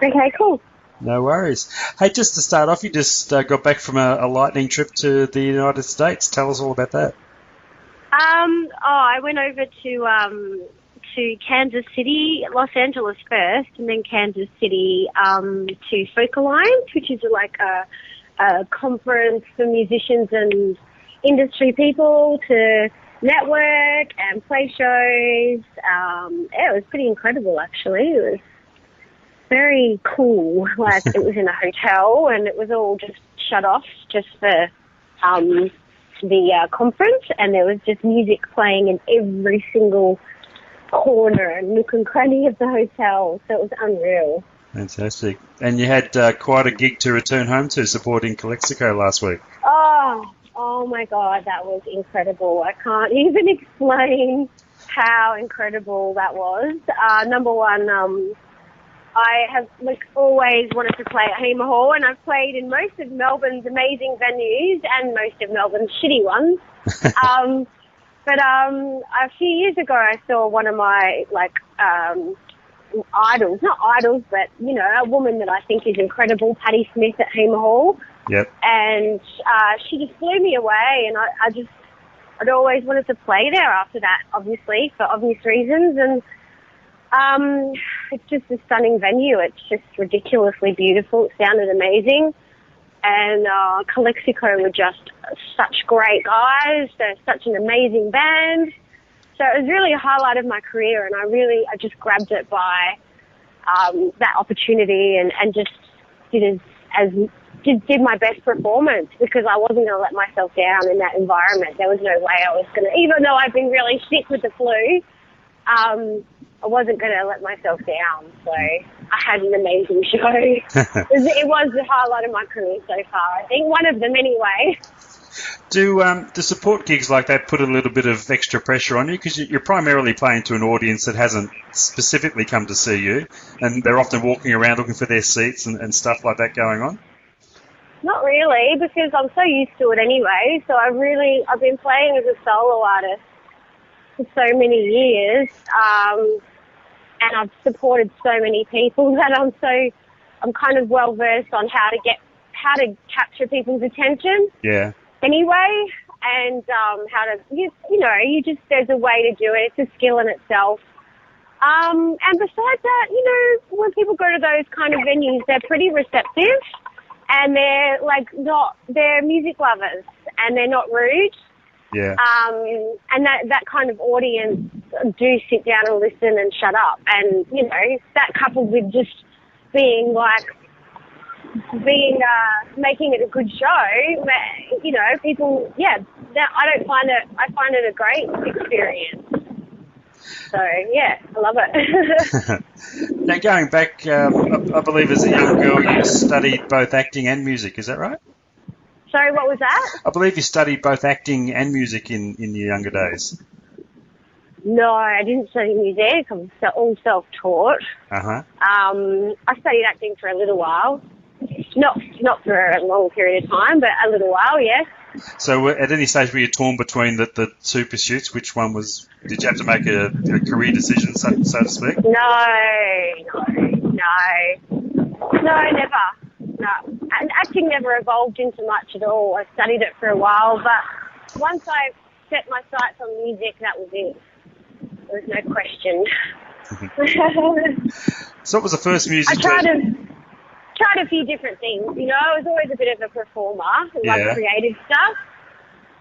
Okay, cool. No worries. Hey, just to start off, you just got back from a lightning trip to the United States. Tell us all about that. I went over to Kansas City, Los Angeles first, and then Kansas City to Folk Alliance, which is like a conference for musicians and industry people to network and play shows. It was pretty incredible, actually. It was very cool. Like, it was in a hotel and it was all just shut off just for the conference, and there was just music playing in every single corner and nook and cranny of the hotel, so it was unreal. Fantastic. And you had quite a gig to return home to supporting Calexico last week. Oh my God, that was incredible. I can't even explain how incredible that was. Number one, I have always wanted to play at Hamer Hall, and I've played in most of Melbourne's amazing venues and most of Melbourne's shitty ones. But a few years ago, I saw one of my idols, not idols, but a woman that I think is incredible, Patti Smith at Hamer Hall. Yep. And she just blew me away, and I'd always wanted to play there after that, obviously, for obvious reasons. And it's just a stunning venue. It's just ridiculously beautiful. It sounded amazing. And Calexico were just such great guys. They're such an amazing band. So it was really a highlight of my career, and I just grabbed it by that opportunity and just did my best performance, because I wasn't going to let myself down in that environment. There was no way I was going to, even though I've been really sick with the flu, I wasn't going to let myself down. So I had an amazing show. It was the highlight of my career so far, I think. One of them anyway. Do support gigs like that put a little bit of extra pressure on you? Because you're primarily playing to an audience that hasn't specifically come to see you, and they're often walking around looking for their seats and stuff like that going on? Not really, because I'm so used to it anyway. So I've been playing as a solo artist for so many years, and I've supported so many people that I'm kind of well versed on how to capture people's attention. Yeah. Anyway, and how to there's a way to do it. It's a skill in itself. And besides that, when people go to those kind of venues, they're pretty receptive, and they're music lovers, and they're not rude. Yeah. And that kind of audience do sit down and listen and shut up. And, that coupled with just making it a good show, people, I find it a great experience. So, yeah, I love it. Now, going back, I believe as a young girl you studied both acting and music, is that right? Sorry, what was that? I believe you studied both acting and music in your younger days. No, I didn't study music. I'm all self-taught. Uh-huh. I studied acting for a little while. Not for a long period of time, but a little while, yes. So at any stage were you torn between the two pursuits? Which one did you have to make a career decision, so to speak? No, never. No. And acting never evolved into much at all. I studied it for a while, but once I set my sights on music, that was it. There was no question. So what was the first music? I tried a few different things. I was always a bit of a performer. I love creative stuff.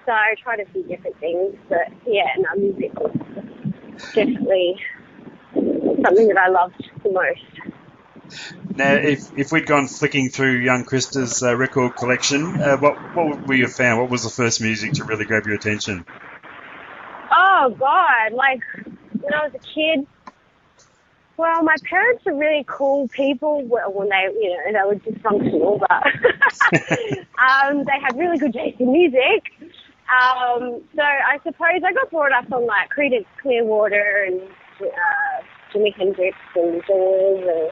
So I tried a few different things. But, music was definitely something that I loved the most. Now, if we'd gone flicking through young Krista's record collection, what would we have found? What was the first music to really grab your attention? Oh, God. When I was a kid, well, my parents are really cool people. Well, when they were dysfunctional, but they had really good taste in music. So I suppose I got brought up on Creedence Clearwater and Jimi Hendrix and Doors and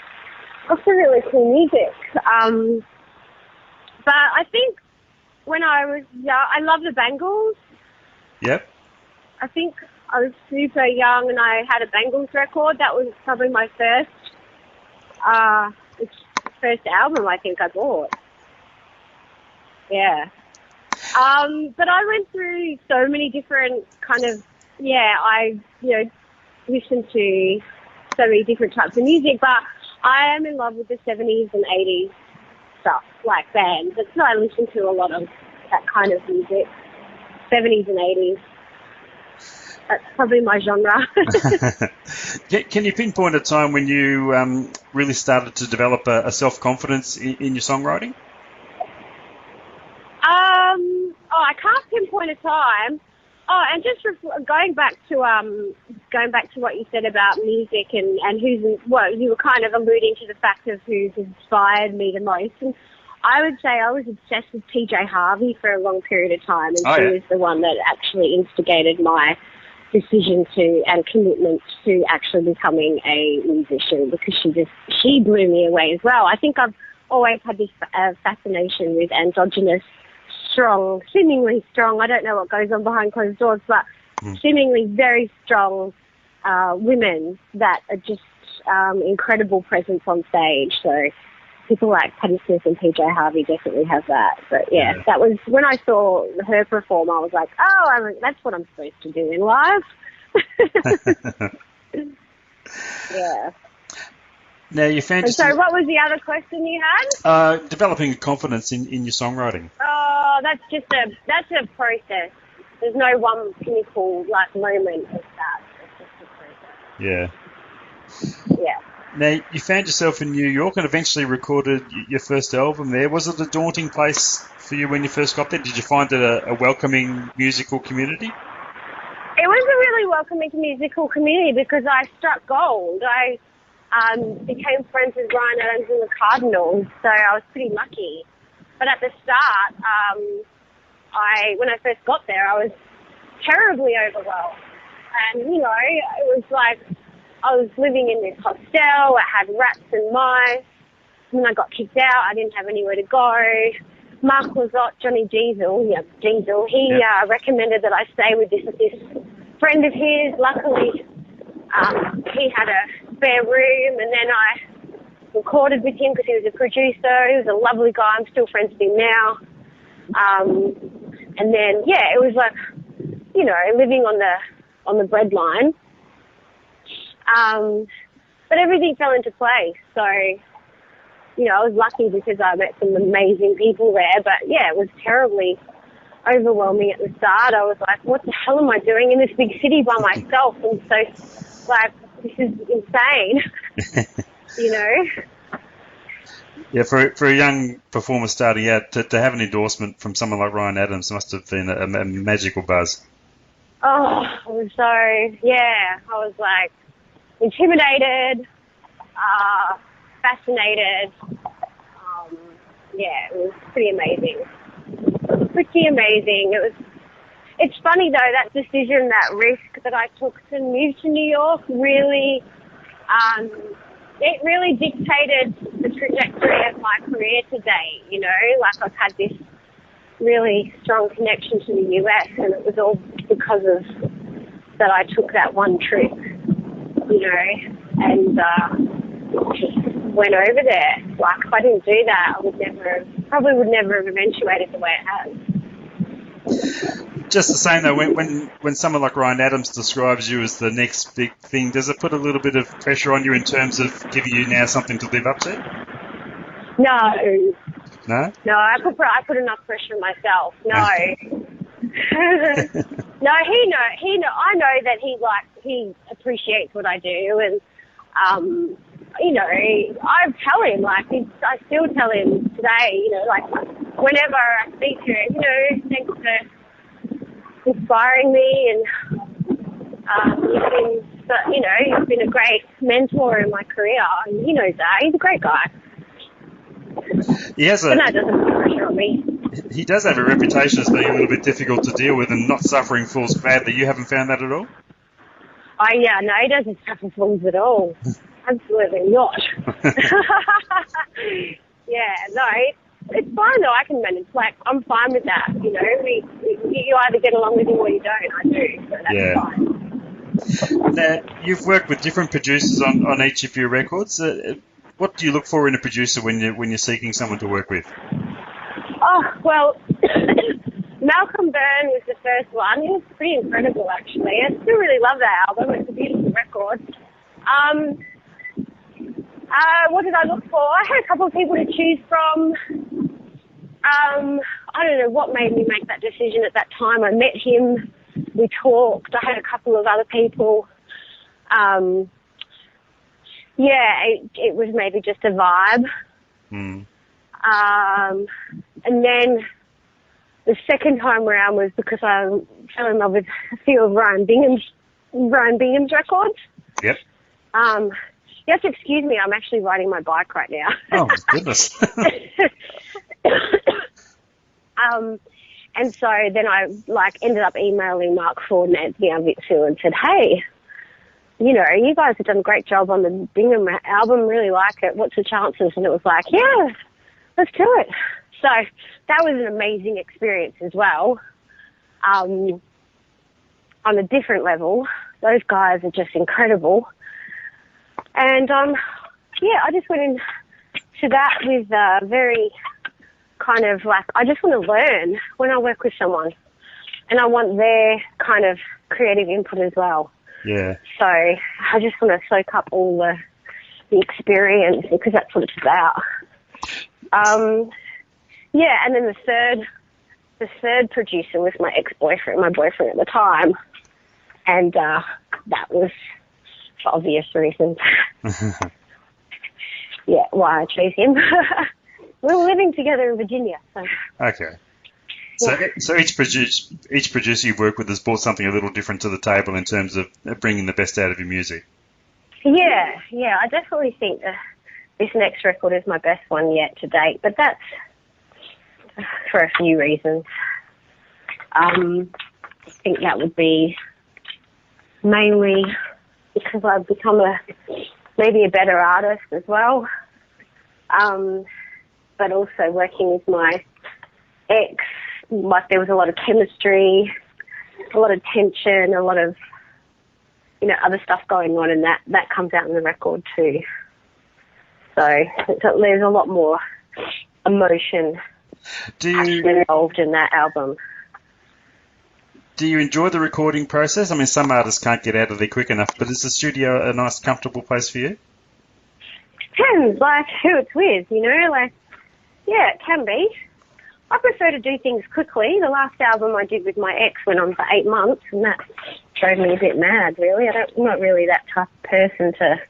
lots of really cool music. But I think when I was young, I love the Bangles. Yep. I think I was super young and I had a Bangles record. That was probably my first It's the first album I think I bought. Yeah. But I went through so many different kind of, listened to so many different types of music, but I am in love with the 70s and 80s stuff, like bands. That's what I listen to a lot of, that kind of music, 70s and 80s. That's probably my genre. Can you pinpoint a time when you really started to develop a self-confidence in your songwriting? I can't pinpoint a time. Oh, and just going back to what you said about music and you were kind of alluding to the fact of who's inspired me the most. And I would say I was obsessed with PJ Harvey for a long period of time, and she was the one that actually instigated my decision to and commitment to actually becoming a musician, because she blew me away as well. I think I've always had this fascination with androgynous, seemingly strong, I don't know what goes on behind closed doors, but seemingly very strong women that are just incredible presence on stage. So people like Patti Smith and PJ Harvey definitely have that. But yeah, that was when I saw her perform, I was like, that's what I'm supposed to do in life. Yeah. Now, you fantasy. So what was the other question you had? Developing confidence in your songwriting. Oh, that's a process. There's no one pinnacle moment of that. It's just a process. Yeah. Yeah. Now, you found yourself in New York and eventually recorded your first album there. Was it a daunting place for you when you first got there? Did you find it a welcoming musical community? It was a really welcoming musical community because I struck gold. I became friends with Ryan Adams and the Cardinals, so I was pretty lucky. But at the start, when I first got there, I was terribly overwhelmed. And, it was like I was living in this hostel. It had rats and mice. When I got kicked out, I didn't have anywhere to go. Mark Lazot, Johnny Diesel, he recommended that I stay with this friend of his. Luckily, he had a spare room, and then I recorded with him because he was a producer. He was a lovely guy. I'm still friends with him now. And then, it was like, living on the breadline. But everything fell into place. So, I was lucky because I met some amazing people there. But, it was terribly overwhelming at the start. I was like, what the hell am I doing in this big city by myself? And so, this is insane, Yeah, for a young performer starting out, to have an endorsement from someone like Ryan Adams must have been a magical buzz. Oh, I was like intimidated, fascinated. It was pretty amazing. It's funny though, that decision, that risk that I took to move to New York really, it really dictated the trajectory of my career today, I've had this really strong connection to the US, and it was all because of that I took that one trip, and just went over there. If I didn't do that, I probably would never have eventuated the way it has. Just the same though, when someone like Ryan Adams describes you as the next big thing, does it put a little bit of pressure on you in terms of giving you now something to live up to? No. No? No, I put enough pressure on myself. No. No, I know that he appreciates what I do, and I tell him, I still tell him today, whenever I speak to him, thanks for inspiring me, and he's been a great mentor in my career, and he knows that. He's a great guy. But that doesn't put pressure on me. He does have a reputation as being a little bit difficult to deal with and not suffering fools gladly. You haven't found that at all? No, he doesn't suffer fools at all. Absolutely not. It's fine though. I can manage. I'm fine with that. You either get along with him or you don't. I do, so that's fine. Now, you've worked with different producers on each of your records. What do you look for in a producer when you're seeking someone to work with? Oh, well, Malcolm Byrne was the first one. He was pretty incredible, actually. I still really love that album. It's a beautiful record. What did I look for? I had a couple of people to choose from. I don't know what made me make that decision at that time. I met him. We talked. I had a couple of other people. It was maybe just a vibe. Mm. And then the second time around was because I fell in love with a few of Ryan Bingham's records. Yep. You have to excuse me, I'm actually riding my bike right now. Oh, goodness. And so then I ended up emailing Mark Ford and Anthony Arvizu and said, hey, you know, you guys have done a great job on the Bingham album, really like it. What's the chances? And it was like, yeah, let's do it. So that was an amazing experience as well. On a different level, those guys are just incredible. And, I just went into that with very kind of I just want to learn when I work with someone. And I want their kind of creative input as well. Yeah. So I just want to soak up all the experience because that's what it's about. And then the third producer was my ex-boyfriend, my boyfriend at the time. And that was for obvious reasons. Yeah, why I chose him. We were living together in Virginia. So. Okay. So each producer you've worked with has brought something a little different to the table in terms of bringing the best out of your music. Yeah, I definitely think this next record is my best one yet to date, but that's for a few reasons. I think that would be mainly because I've become maybe a better artist as well, but also working with my ex, there was a lot of chemistry, a lot of tension, a lot of, other stuff going on, and that comes out in the record too. So there's a lot more emotion involved in that album. Do you enjoy the recording process? I mean, some artists can't get out of there quick enough, but is the studio a nice, comfortable place for you? Depends, who it's with, yeah, it can be. I prefer to do things quickly. The last album I did with my ex went on for 8 months, and that drove me a bit mad, really. I'm not really that type of person to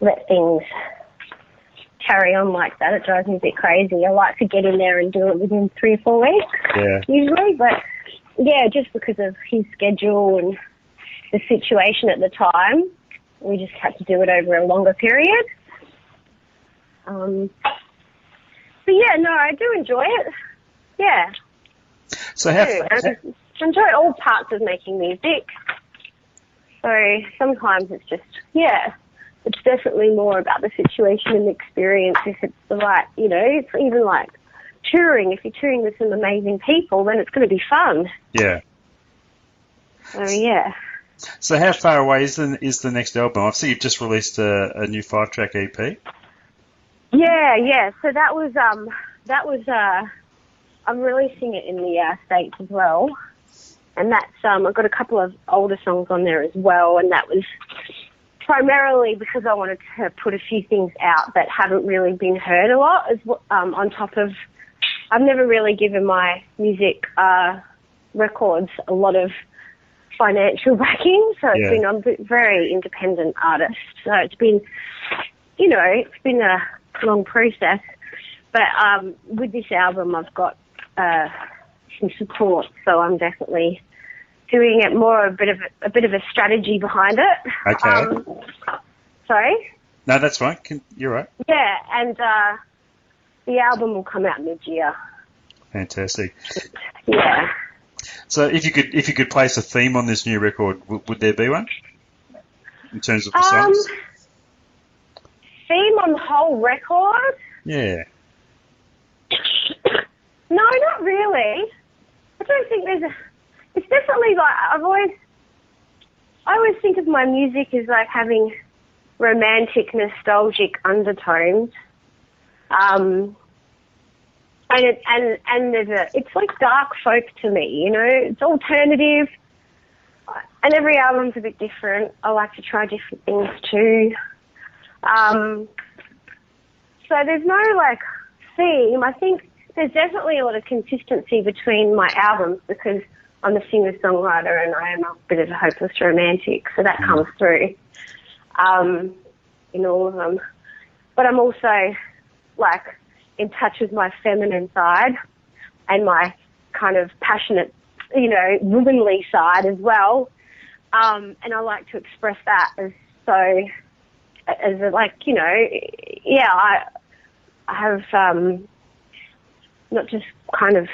let things carry on like that. It drives me a bit crazy. I like to get in there and do it within 3 or 4 weeks, usually, but yeah, just because of his schedule and the situation at the time, we just had to do it over a longer period. But yeah, no, I do enjoy it. Yeah. So I enjoy all parts of making music. So sometimes it's just, it's definitely more about the situation and the experience. If it's the right, it's even like touring. If you're touring with some amazing people, then it's going to be fun. Yeah. So yeah. So how far away is the next album? I see you've just released a new 5-track EP. Yeah. So that was I'm releasing it in the States as well, and that's I've got a couple of older songs on there as well, and that was primarily because I wanted to put a few things out that haven't really been heard a lot. On top of, I've never really given my music records a lot of financial backing, so I'm a very independent artist. So it's been, it's been a long process, but with this album I've got some support, so I'm definitely doing it more a bit of a strategy behind it. Okay. Sorry? No, that's fine. You're right. Yeah, and the album will come out mid-year. Fantastic. Yeah. So if you could place a theme on this new record, would there be one in terms of the songs? Theme on the whole record? Yeah. No, not really. I don't think it's definitely like, I always think of my music as like having romantic, nostalgic undertones. And it's like dark folk to me, you know. It's alternative, and every album's a bit different. I like to try different things too. So there's no like theme. I think there's definitely a lot of consistency between my albums because I'm a singer-songwriter and I am a bit of a hopeless romantic, so that comes through in all of them. But I'm also like in touch with my feminine side and my kind of passionate, you know, womanly side as well. And I like to express that as like, you know, yeah, I have not just kind of,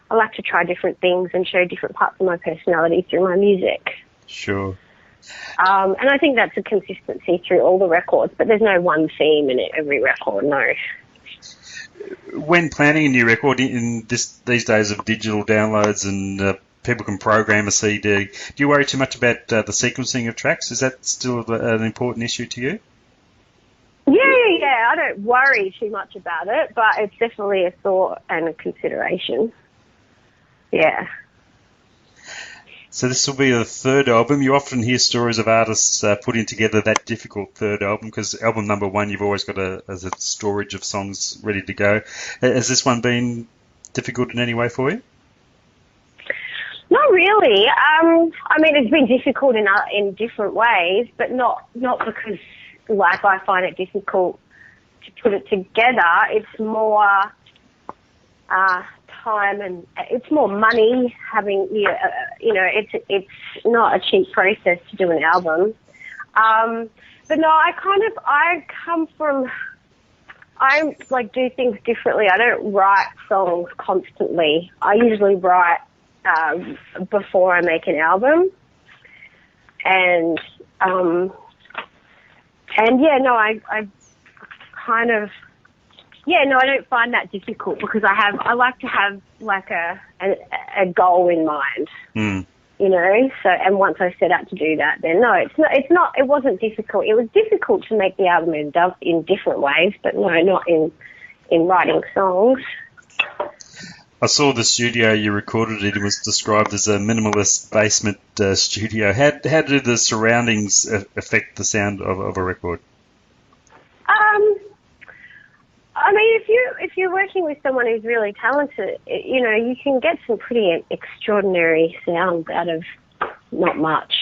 I like to try different things and show different parts of my personality through my music. Sure. And I think that's a consistency through all the records, but there's no one theme in every record, no. When planning a new record in these days of digital downloads and people can program a CD, do you worry too much about the sequencing of tracks? Is that still an important issue to you? Yeah. I don't worry too much about it, but it's definitely a thought and a consideration. Yeah. So this will be the third album. You often hear stories of artists putting together that difficult third album because album number one, you've always got a storage of songs ready to go. Has this one been difficult in any way for you? Not really. I mean, it's been difficult in different ways, but not because like I find it difficult to put it together. It's more time and it's more money having, you know, it's not a cheap process to do an album. But no, I like do things differently. I don't write songs constantly. I usually write before I make an album. And yeah, no, I kind of, yeah, no, I don't find that difficult because I like to have like a goal in mind, you know. So, and once I set out to do that, then no, it wasn't difficult. It was difficult to make the album in different ways, but no, not in writing songs. I saw the studio you recorded it. It was described as a minimalist basement studio. How do the surroundings affect the sound of a record? I mean, if you're working with someone who's really talented, you know, you can get some pretty extraordinary sounds out of not much.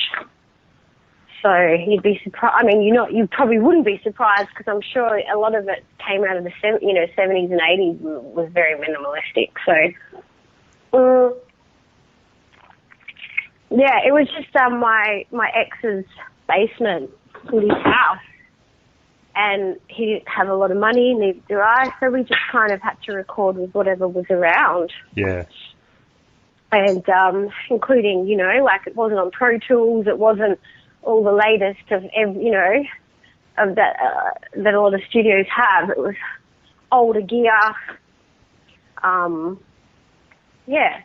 So you'd be surprised. I mean, you probably wouldn't be surprised because I'm sure a lot of it came out of the 70s and 80s was very minimalistic. So, yeah, it was just my ex's basement in his house. And he didn't have a lot of money, neither do I, so we just kind of had to record with whatever was around. Yeah. And including, you know, like it wasn't on Pro Tools, it wasn't all the latest of, you know, of that a lot of studios have. It was older gear. Yeah,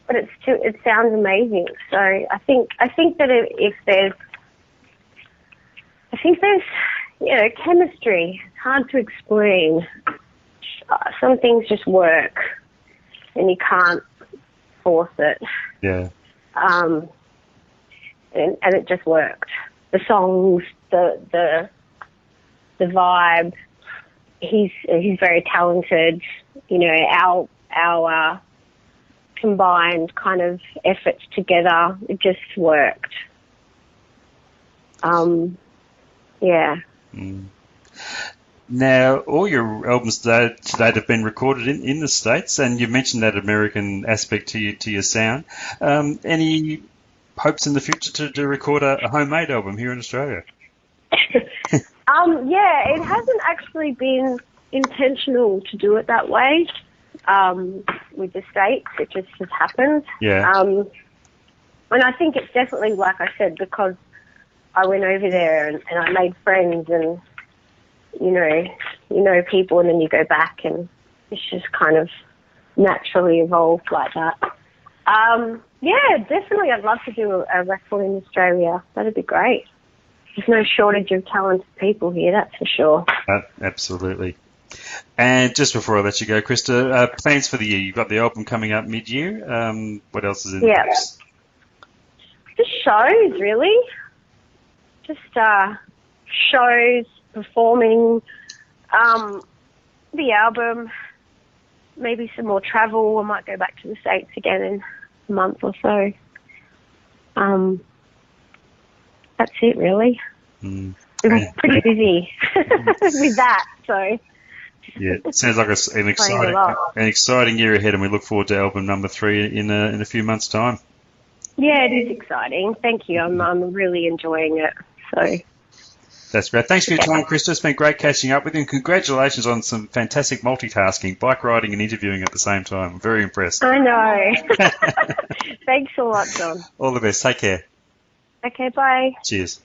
but it sounds amazing. So I think that if there's, you know, chemistry. It's hard to explain. Some things just work, and you can't force it. Yeah. And it just worked. The songs, the vibe. He's very talented. You know, our combined kind of efforts together, it just worked. Yeah. Now, all your albums to date have been recorded in the States, and you've mentioned that American aspect to your sound. Any hopes in the future to record a homemade album here in Australia? Yeah, it hasn't actually been intentional to do it that way with the States. It just has happened. Yeah. And I think it's definitely, like I said, because I went over there and I made friends and, you know people, and then you go back and it's just kind of naturally evolved like that. Yeah, definitely I'd love to do a record in Australia. That'd be great. there's no shortage of talented people here, that's for sure. Absolutely. And just before I let you go, Krista, plans for the year. You've got the album coming up mid-year. What else is in the works? Just shows, really. Just shows, performing, the album, maybe some more travel. I might go back to the States again in a month or so. That's it, really. Been pretty busy with that, so... Yeah, it sounds like an exciting year ahead, and we look forward to album number 3 in a few months' time. Yeah, it is exciting. Thank you. I'm really enjoying it. So that's great. Thanks for your time, Krista. It's been great catching up with you, and congratulations on some fantastic multitasking, bike riding and interviewing at the same time. I'm very impressed. I know. Thanks a lot, John. All the best. Take care. Okay, bye. Cheers.